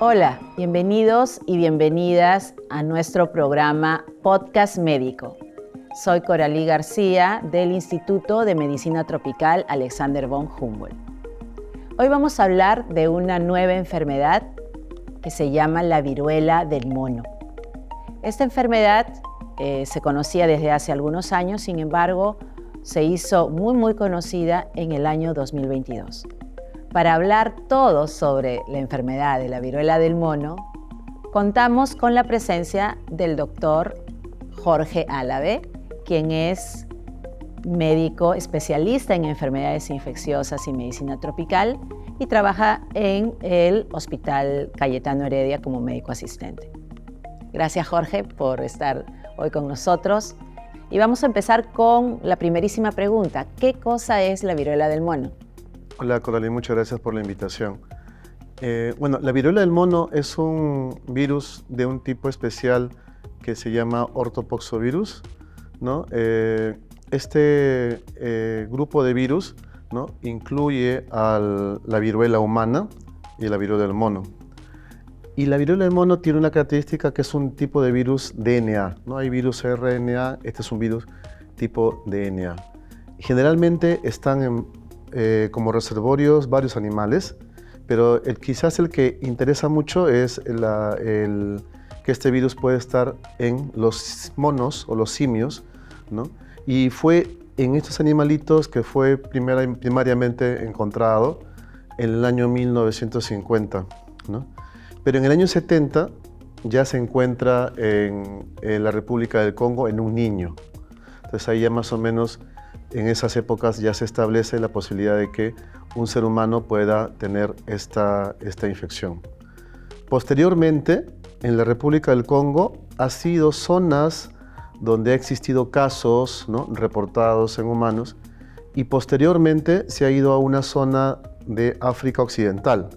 Hola, bienvenidos y bienvenidas a nuestro programa Podcast Médico. Soy Coralí García del Instituto de Medicina Tropical Alexander von Humboldt. Hoy vamos a hablar de una nueva enfermedad que se llama la viruela del mono. Esta enfermedad se conocía desde hace algunos años, sin embargo, se hizo muy conocida en el año 2022. Para hablar todo sobre la enfermedad de la viruela del mono, contamos con la presencia del doctor Jorge Álave, quien es médico especialista en enfermedades infecciosas y medicina tropical y trabaja en el Hospital Cayetano Heredia como médico asistente. Gracias, Jorge, por estar hoy con nosotros. Y vamos a empezar con la primerísima pregunta. ¿Qué cosa es la viruela del mono? Hola, Coralí, muchas gracias por la invitación. La viruela del mono es un virus de un tipo especial que se llama ortopoxovirus, ¿no? Este grupo de virus, ¿no?, incluye a la viruela humana y la viruela del mono. Y la viruela del mono tiene una característica que es un tipo de virus DNA, ¿no? Hay virus RNA, este es un virus tipo DNA. Generalmente están como reservorios varios animales, pero quizás el que interesa mucho es que este virus puede estar en los monos o los simios, ¿no? Y fue en estos animalitos que fue primariamente encontrado en el año 1950, ¿no? Pero en el año 70 ya se encuentra en la República del Congo en un niño. Entonces ahí ya más o menos en esas épocas ya se establece la posibilidad de que un ser humano pueda tener esta infección. Posteriormente, en la República del Congo ha sido zonas donde ha existido casos, ¿no?, reportados en humanos, y posteriormente se ha ido a una zona de África Occidental,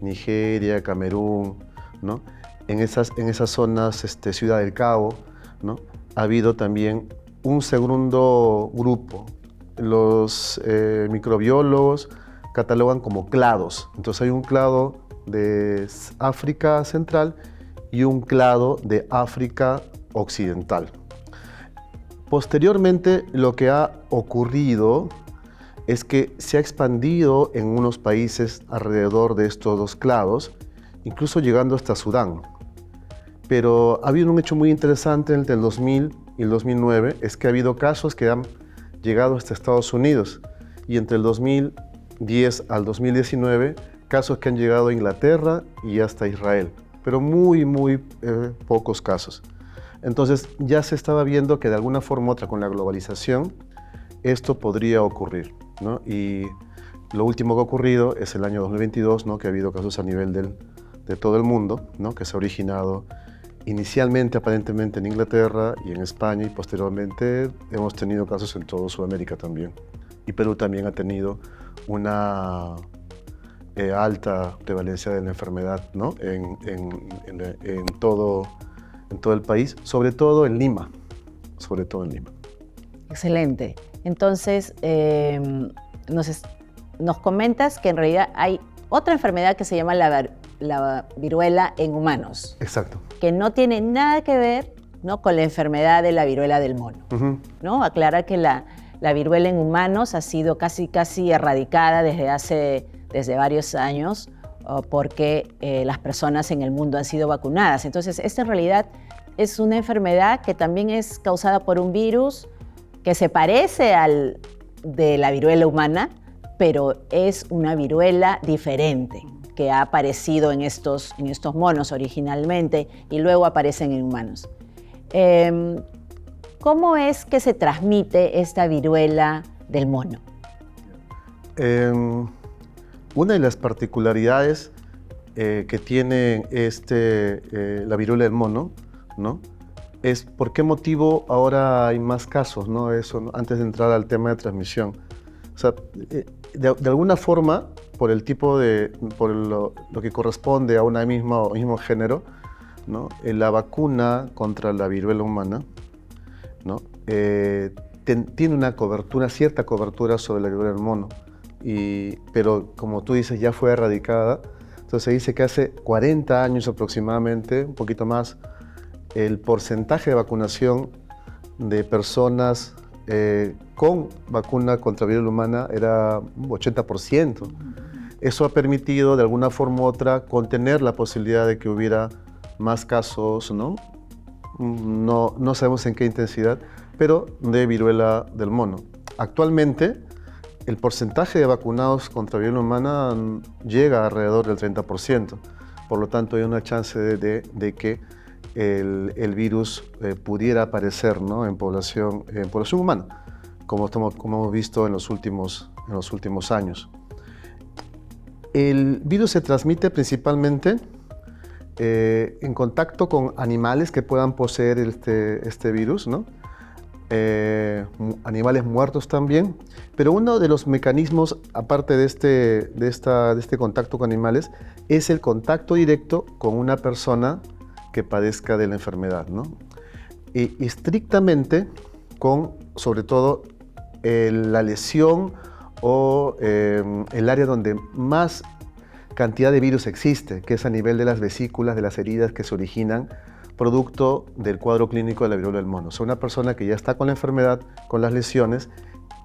Nigeria, Camerún, ¿no? En esas zonas, Ciudad del Cabo, ¿no?, ha habido también un segundo grupo. Los microbiólogos catalogan como clados. Entonces hay un clado de África Central y un clado de África Occidental. Posteriormente, lo que ha ocurrido es que se ha expandido en unos países alrededor de estos dos clados, incluso llegando hasta Sudán. Pero ha habido un hecho muy interesante entre el 2000 y el 2009, es que ha habido casos que han llegado hasta Estados Unidos, y entre el 2010 al 2019, casos que han llegado a Inglaterra y hasta Israel, pero muy pocos casos. Entonces ya se estaba viendo que de alguna forma u otra con la globalización esto podría ocurrir, ¿no? Y lo último que ha ocurrido es el año 2022, ¿no?, que ha habido casos a nivel de todo el mundo, ¿no?, que se ha originado inicialmente aparentemente en Inglaterra y en España, y posteriormente hemos tenido casos en toda Sudamérica también. Y Perú también ha tenido una alta prevalencia de la enfermedad, ¿no?, en todo el país, sobre todo en Lima. Excelente. Entonces, nos comentas que en realidad hay otra enfermedad que se llama la viruela en humanos. Exacto. Que no tiene nada que ver, ¿no?, con la enfermedad de la viruela del mono. ¿No? Aclara que la viruela en humanos ha sido casi erradicada desde varios años porque las personas en el mundo han sido vacunadas. Entonces, esta en realidad es una enfermedad que también es causada por un virus que se parece al de la viruela humana, pero es una viruela diferente que ha aparecido en estos monos originalmente y luego aparecen en humanos. ¿Cómo es que se transmite esta viruela del mono? Una de las particularidades que tiene la viruela del mono, ¿no?, es por qué motivo ahora hay más casos, ¿no? Eso, ¿no?, antes de entrar al tema de transmisión. O sea, de alguna forma, por el tipo por lo que corresponde a un mismo género, ¿no? La vacuna contra la viruela humana, ¿no? Tiene una cierta cobertura sobre la viruela del mono, pero como tú dices, ya fue erradicada. Entonces se dice que hace 40 años aproximadamente, un poquito más, el porcentaje de vacunación de personas con vacuna contra viruela humana era un 80%. Eso ha permitido de alguna forma u otra contener la posibilidad de que hubiera más casos, ¿no? No sabemos en qué intensidad, pero de viruela del mono. Actualmente, el porcentaje de vacunados contra viruela humana llega alrededor del 30%. Por lo tanto, hay una chance de que el virus pudiera aparecer, ¿no? en población humana, como hemos visto en los últimos años. El virus se transmite principalmente en contacto con animales que puedan poseer este virus, ¿no? Animales muertos también, pero uno de los mecanismos, aparte de este contacto con animales, es el contacto directo con una persona que padezca de la enfermedad, ¿no? Y estrictamente con, sobre todo, la lesión o el área donde más cantidad de virus existe, que es a nivel de las vesículas, de las heridas que se originan producto del cuadro clínico de la viruela del mono. O sea, una persona que ya está con la enfermedad, con las lesiones,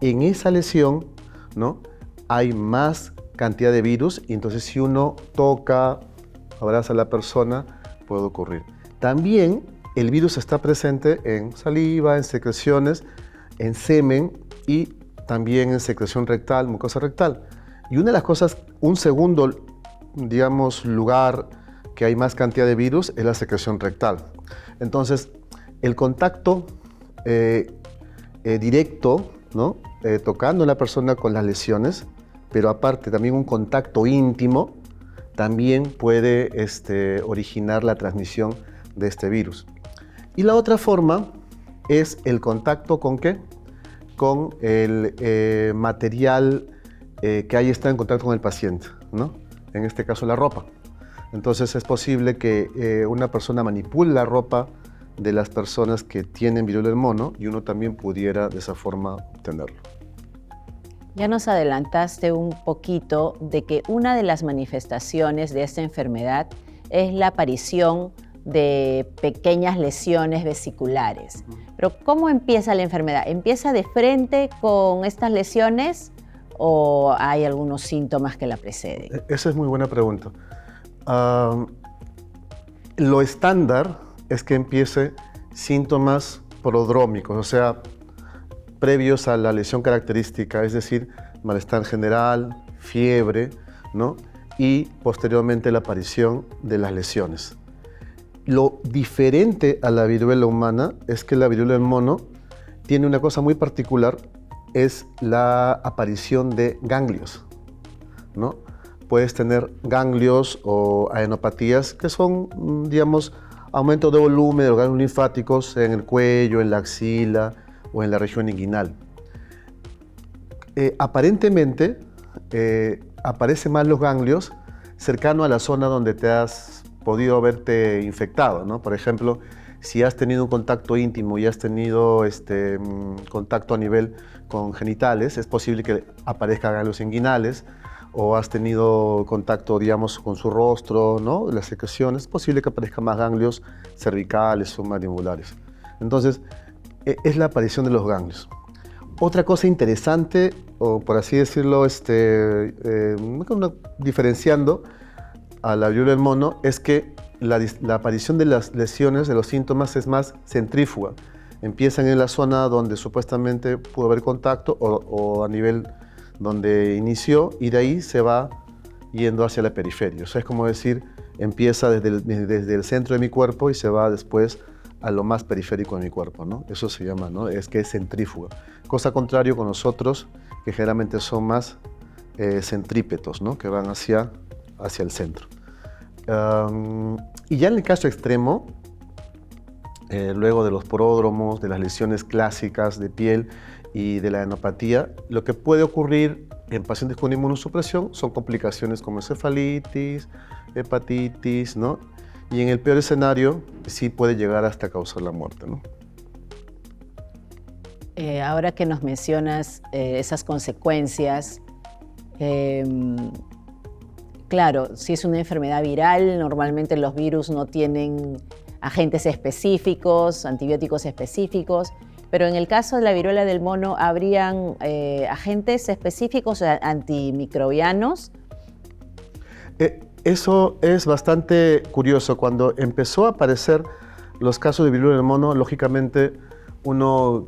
en esa lesión, ¿no? hay más cantidad de virus y entonces si uno toca, abraza a la persona, puede ocurrir. También el virus está presente en saliva, en secreciones, en semen y también en secreción rectal, mucosa rectal. Y una de las cosas, un segundo, digamos, lugar que hay más cantidad de virus es la secreción rectal. Entonces, el contacto directo, ¿no? Tocando a la persona con las lesiones, pero aparte también un contacto íntimo, también puede originar la transmisión de este virus. Y la otra forma es el contacto ¿con qué? Con el material que ahí está en contacto con el paciente, ¿no? En este caso la ropa. Entonces es posible que una persona manipule la ropa de las personas que tienen viruela del mono y uno también pudiera de esa forma tenerlo. Ya nos adelantaste un poquito de que una de las manifestaciones de esta enfermedad es la aparición de pequeñas lesiones vesiculares. Pero ¿cómo empieza la enfermedad? ¿Empieza de frente con estas lesiones o hay algunos síntomas que la preceden? Esa es muy buena pregunta. Lo estándar es que empiece síntomas prodrómicos, o sea, previos a la lesión característica, es decir, malestar general, fiebre, ¿no? Y posteriormente la aparición de las lesiones. Lo diferente a la viruela humana es que la viruela del mono tiene una cosa muy particular, es la aparición de ganglios, ¿no? Puedes tener ganglios o adenopatías que son, digamos, aumento de volumen de los ganglios linfáticos en el cuello, en la axila o en la región inguinal. Aparentemente, aparecen más los ganglios cercano a la zona donde te has podido haberte infectado, ¿no? Por ejemplo, si has tenido un contacto íntimo y has tenido contacto a nivel con genitales, es posible que aparezcan ganglios inguinales, o has tenido contacto, digamos, con su rostro, ¿no? Las secreciones, es posible que aparezcan más ganglios cervicales o mandibulares. Entonces, es la aparición de los ganglios. Otra cosa interesante, o por así decirlo, diferenciando a la viruela del mono, es que la aparición de las lesiones, de los síntomas, es más centrífuga. Empiezan en la zona donde supuestamente pudo haber contacto o a nivel donde inició y de ahí se va yendo hacia la periferia. O sea, es como decir, empieza desde el centro de mi cuerpo y se va después a lo más periférico de mi cuerpo, ¿no? Eso se llama, ¿no? Es que es centrífuga. Cosa contrario con nosotros, que generalmente son más centrípetos, ¿no? Que van hacia el centro. Y ya en el caso extremo, luego de los pródromos, de las lesiones clásicas de piel y de la adenopatía, lo que puede ocurrir en pacientes con inmunosupresión son complicaciones como encefalitis, hepatitis, ¿no? Y en el peor escenario sí puede llegar hasta causar la muerte, ¿no? Ahora que nos mencionas esas consecuencias, claro, si es una enfermedad viral, normalmente los virus no tienen agentes específicos, antibióticos específicos, pero en el caso de la viruela del mono, ¿habrían agentes específicos antimicrobianos? Eso es bastante curioso. Cuando empezó a aparecer los casos de viruela del mono, lógicamente uno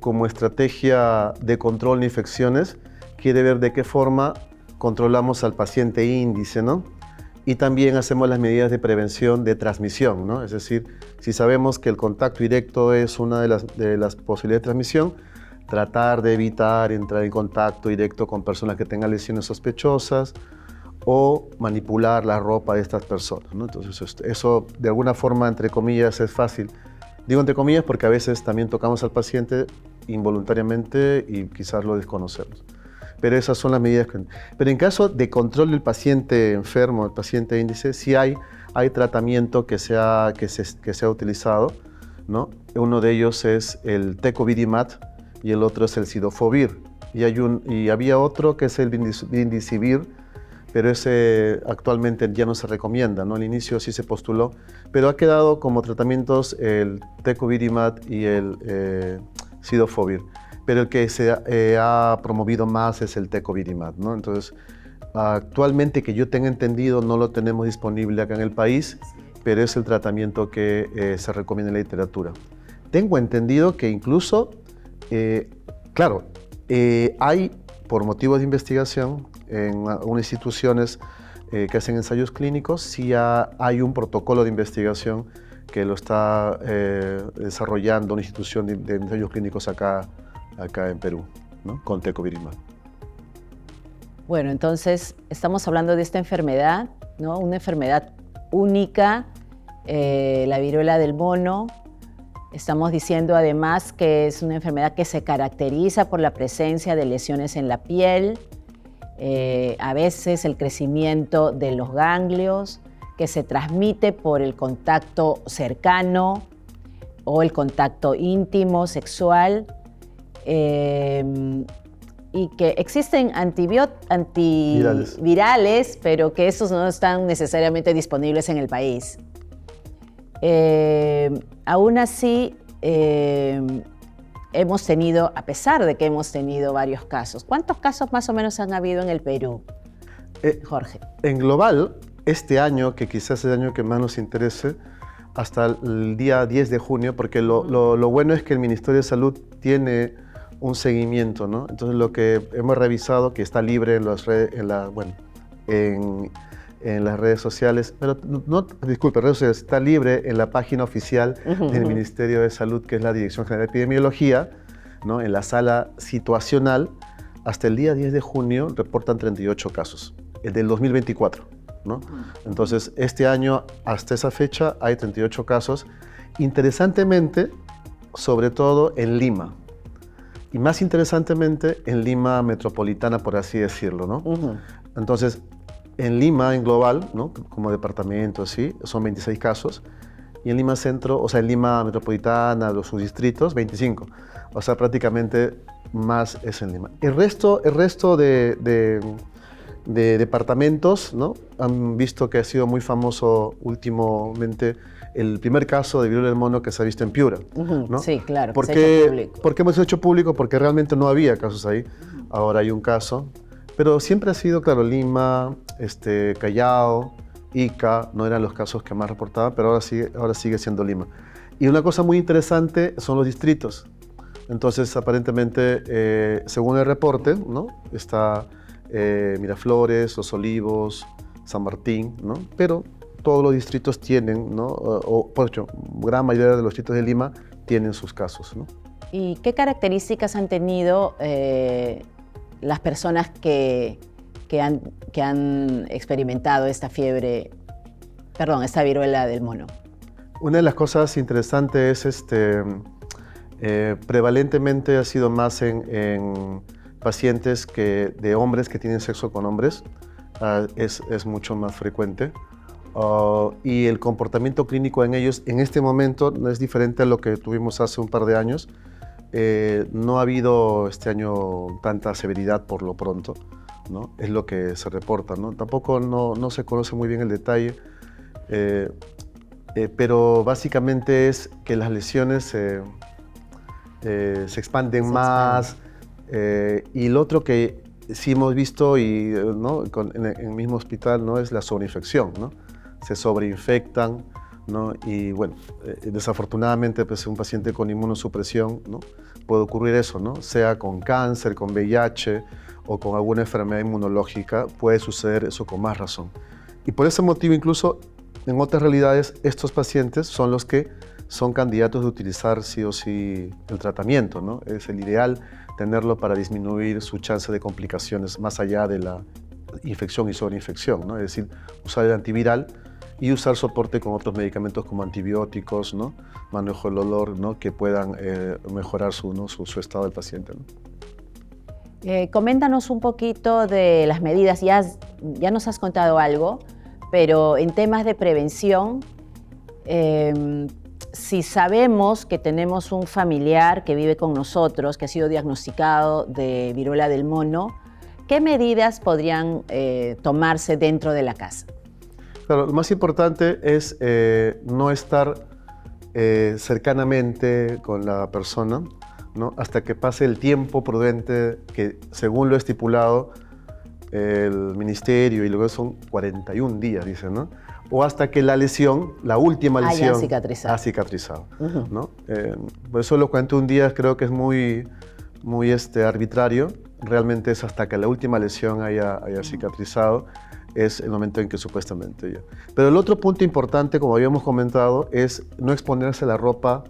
como estrategia de control de infecciones quiere ver de qué forma controlamos al paciente índice, ¿no? Y también hacemos las medidas de prevención de transmisión, ¿no? Es decir, si sabemos que el contacto directo es una de las posibilidades de transmisión, tratar de evitar entrar en contacto directo con personas que tengan lesiones sospechosas o manipular la ropa de estas personas, ¿no? Entonces, eso de alguna forma, entre comillas, es fácil. Digo entre comillas porque a veces también tocamos al paciente involuntariamente y quizás lo desconocemos. Pero esas son las medidas que... Pero en caso de control del paciente enfermo, el paciente índice, sí hay tratamiento que se ha utilizado, ¿no? Uno de ellos es el tecovirimat y el otro es el cidofovir. Y había otro que es el vindicivir, pero ese actualmente ya no se recomienda, ¿no? Al inicio sí se postuló, pero ha quedado como tratamientos el tecovirimat y el cidofovir. Pero el que se ha promovido más es el tecovirimat, ¿no? Entonces, actualmente que yo tenga entendido no lo tenemos disponible acá en el país, pero es el tratamiento que se recomienda en la literatura. Tengo entendido que incluso, claro, hay por motivos de investigación en algunas instituciones que hacen ensayos clínicos, sí hay un protocolo de investigación que lo está desarrollando una institución de ensayos clínicos acá en Perú, ¿no? Con tecovirimat. Bueno, entonces estamos hablando de esta enfermedad, ¿no? Una enfermedad única, la viruela del mono. Estamos diciendo además que es una enfermedad que se caracteriza por la presencia de lesiones en la piel, a veces el crecimiento de los ganglios, que se transmite por el contacto cercano o el contacto íntimo, sexual, y que existen antivirales, pero que esos no están necesariamente disponibles en el país. Aún así, hemos tenido, a pesar de que hemos tenido varios casos, ¿cuántos casos más o menos han habido en el Perú, Jorge? En global, este año, que quizás es el año que más nos interese, hasta el día 10 de junio, porque lo bueno es que el Ministerio de Salud tiene un seguimiento, ¿no? Entonces lo que hemos revisado, que está libre en las redes sociales, pero disculpe, redes sociales, está libre en la página oficial del Ministerio de Salud, que es la Dirección General de Epidemiología, ¿no? En la sala situacional, hasta el día 10 de junio reportan 38 casos, el del 2024, ¿no? Entonces, este año, hasta esa fecha, hay 38 casos, interesantemente, sobre todo en Lima. Y más interesantemente, en Lima metropolitana, por así decirlo, ¿no? Entonces, en Lima, en global, ¿no? Como departamento, sí, son 26 casos. Y en Lima Centro, o sea, en Lima metropolitana, los subdistritos, 25. O sea, prácticamente más es en Lima. El resto de departamentos, ¿no? Han visto que ha sido muy famoso últimamente el primer caso de viruela del mono que se ha visto en Piura, ¿no? Sí, claro. ¿Por qué hemos hecho público? Porque realmente no había casos ahí. Ahora hay un caso. Pero siempre ha sido, claro, Lima, Callao, Ica, no eran los casos que más reportaban, pero ahora sigue siendo Lima. Y una cosa muy interesante son los distritos. Entonces, aparentemente, según el reporte, ¿no? Está Miraflores, Los Olivos, San Martín, ¿no? Pero todos los distritos tienen, ¿no? Por hecho, gran mayoría de los distritos de Lima tienen sus casos, ¿no? ¿Y qué características han tenido las personas que han experimentado esta viruela del mono? Una de las cosas interesantes es Prevalentemente ha sido más en pacientes de hombres que tienen sexo con hombres, es mucho más frecuente. Y el comportamiento clínico en ellos en este momento no es diferente a lo que tuvimos hace un par de años. No ha habido este año tanta severidad por lo pronto, ¿no? Es lo que se reporta, ¿no? Tampoco no se conoce muy bien el detalle, pero básicamente es que las lesiones se expanden más. Y lo otro que sí hemos visto ¿no? en el mismo hospital, ¿no? Es la sobreinfección, ¿no? Se sobreinfectan, ¿no? Y bueno, desafortunadamente pues, un paciente con inmunosupresión, ¿no? Puede ocurrir eso, ¿no? Sea con cáncer, con VIH o con alguna enfermedad inmunológica, puede suceder eso con más razón. Y por ese motivo incluso en otras realidades estos pacientes son los que son candidatos de utilizar sí o sí el tratamiento, ¿no? Es el ideal tenerlo para disminuir su chance de complicaciones más allá de la infección y sobreinfección, ¿no? Es decir, usar el antiviral y usar soporte con otros medicamentos como antibióticos, ¿no? Manejo del olor, ¿no? Que puedan mejorar su estado del paciente, ¿no? Coméntanos un poquito de las medidas, ya nos has contado algo, pero en temas de prevención, si sabemos que tenemos un familiar que vive con nosotros, que ha sido diagnosticado de viruela del mono, ¿qué medidas podrían tomarse dentro de la casa? Claro, lo más importante es no estar cercanamente con la persona, ¿no? Hasta que pase el tiempo prudente que, según lo estipulado, el ministerio, y luego son 41 días, dicen, ¿no? O hasta que la lesión, la última lesión, ha cicatrizado. ¿No? Por eso los 41 días creo que es muy arbitrario. Realmente es hasta que la última lesión haya cicatrizado, es el momento en que supuestamente ya. Pero el otro punto importante, como habíamos comentado, es no exponerse a la ropa,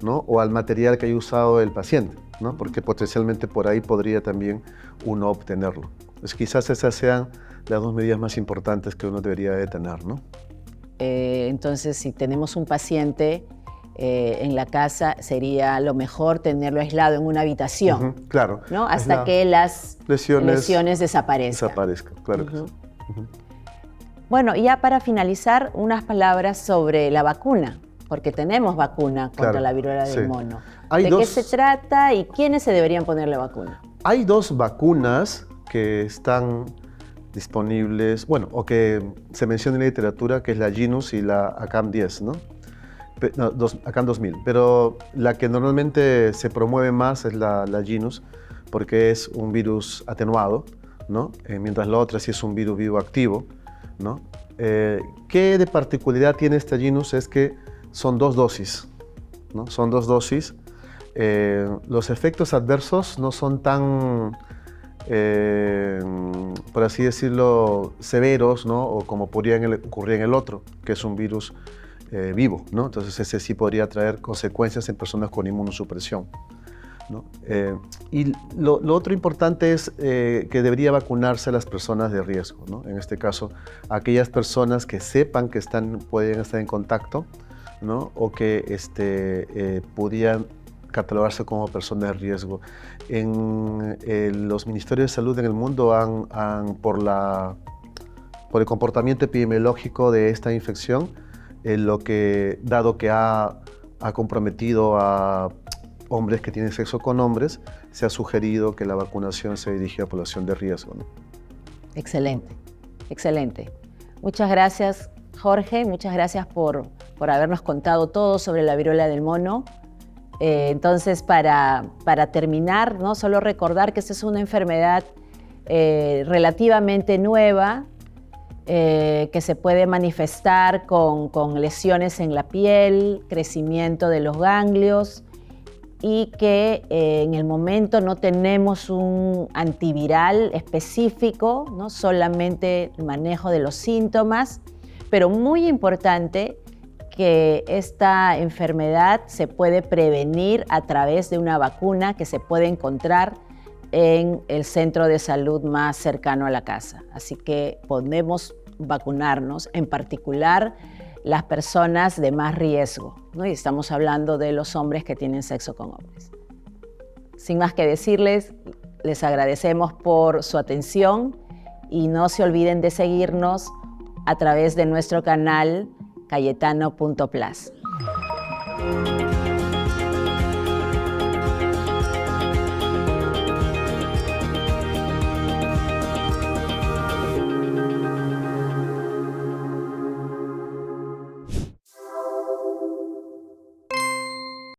¿no? O al material que haya usado el paciente, ¿no? Porque potencialmente por ahí podría también uno obtenerlo. Entonces, quizás esas sean las dos medidas más importantes que uno debería de tener, ¿no? Entonces, si tenemos un paciente en la casa, sería lo mejor tenerlo aislado en una habitación, claro, ¿no? Hasta que las lesiones desaparezcan. Claro que sí. Bueno, ya para finalizar, unas palabras sobre la vacuna, porque tenemos vacuna contra la viruela del mono. ¿De qué se trata y quiénes se deberían poner la vacuna? Hay dos vacunas que están disponibles, bueno, o que se menciona en la literatura, que es la Genus y la ACAM10, ¿no? ACAM 2000, pero la que normalmente se promueve más es la Genus, porque es un virus atenuado, ¿no? Mientras la otra sí es un virus vivo activo, ¿no? ¿Qué de particularidad tiene esta Genus? Es que son 2 dosis, ¿no? Son 2 dosis. Los efectos adversos no son tan, por así decirlo, severos, ¿no? O como podrían ocurrir en el otro, que es un virus vivo, ¿no? Entonces ese sí podría traer consecuencias en personas con inmunosupresión, ¿no? Y lo otro importante es que debería vacunarse a las personas de riesgo, ¿no? En este caso, aquellas personas que sepan que pueden estar en contacto, ¿no? O que podrían catalogarse como personas de riesgo. En los ministerios de salud en el mundo por el comportamiento epidemiológico de esta infección, dado que ha comprometido a hombres que tienen sexo con hombres, se ha sugerido que la vacunación se dirige a población de riesgo, ¿no? Excelente, excelente. Muchas gracias, Jorge, muchas gracias por habernos contado todo sobre la viruela del mono. Entonces, para terminar, ¿no? Solo recordar que esta es una enfermedad relativamente nueva, que se puede manifestar con lesiones en la piel, crecimiento de los ganglios, y que en el momento no tenemos un antiviral específico, ¿no? Solamente el manejo de los síntomas, pero muy importante que esta enfermedad se puede prevenir a través de una vacuna que se puede encontrar en el centro de salud más cercano a la casa. Así que podemos vacunarnos, en particular las personas de más riesgo, ¿no? Y estamos hablando de los hombres que tienen sexo con hombres. Sin más que decirles, les agradecemos por su atención y no se olviden de seguirnos a través de nuestro canal cayetano.plus.